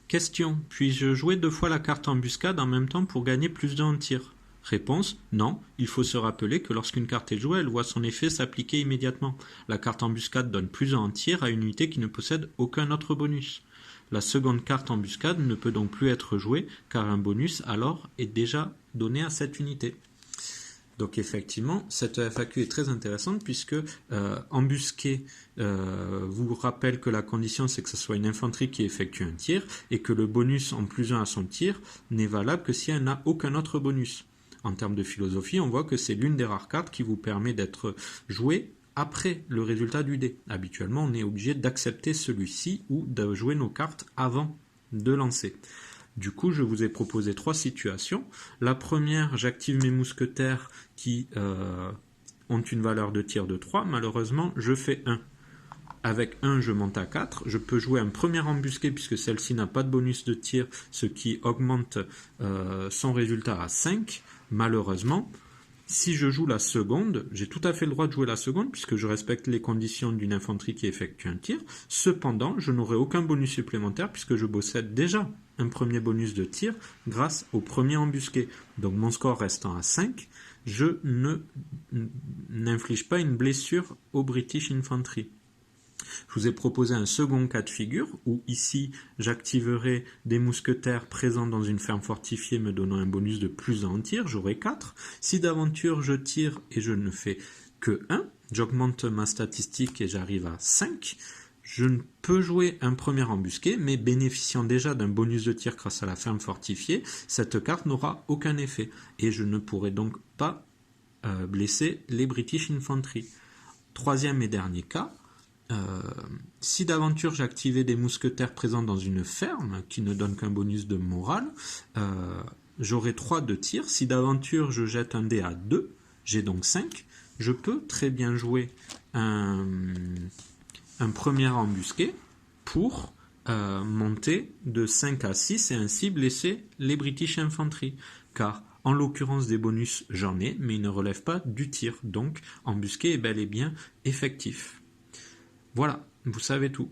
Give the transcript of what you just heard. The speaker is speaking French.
Question. Puis-je jouer 2 fois la carte embuscade en même temps pour gagner plus de en tir? Réponse. Non. Il faut se rappeler que lorsqu'une carte est jouée, elle voit son effet s'appliquer immédiatement. La carte embuscade donne plus de en tir à une unité qui ne possède aucun autre bonus. La seconde carte embuscade ne peut donc plus être jouée car un bonus alors est déjà donné à cette unité. Donc effectivement, cette FAQ est très intéressante puisque embusquer vous rappelle que la condition c'est que ce soit une infanterie qui effectue un tir et que le bonus en +1 à son tir n'est valable que si elle n'a aucun autre bonus. En termes de philosophie, on voit que c'est l'une des rares cartes qui vous permet d'être jouée après le résultat du dé. Habituellement, on est obligé d'accepter celui-ci ou de jouer nos cartes avant de lancer. Du coup, je vous ai proposé 3 situations. La première, j'active mes mousquetaires qui ont une valeur de tir de 3. Malheureusement, je fais 1. Avec 1, je monte à 4. Je peux jouer un premier embusqué puisque celle-ci n'a pas de bonus de tir, ce qui augmente son résultat à 5. Malheureusement, si je joue la seconde, j'ai tout à fait le droit de jouer la seconde puisque je respecte les conditions d'une infanterie qui effectue un tir. Cependant, je n'aurai aucun bonus supplémentaire puisque je possède déjà un premier bonus de tir grâce au premier embusqué. Donc mon score restant à 5, je n'inflige pas une blessure au British Infantry. Je vous ai proposé un second cas de figure où ici j'activerai des mousquetaires présents dans une ferme fortifiée me donnant un bonus de plus en tir, j'aurai 4. Si d'aventure je tire et je ne fais que 1, j'augmente ma statistique et j'arrive à 5. Je ne peux jouer un premier embusqué, mais bénéficiant déjà d'un bonus de tir grâce à la ferme fortifiée, cette carte n'aura aucun effet et je ne pourrai donc pas blesser les British Infantry. Troisième et dernier cas, si d'aventure j'activais des mousquetaires présents dans une ferme qui ne donne qu'un bonus de morale, j'aurai 3 de tir. Si d'aventure je jette un dé à 2, j'ai donc 5. Je peux très bien jouer un premier embusqué pour monter de 5 à 6 et ainsi blesser les British Infantry. Car en l'occurrence des bonus j'en ai, mais ils ne relèvent pas du tir. Donc embusqué est bel et bien effectif. Voilà, vous savez tout.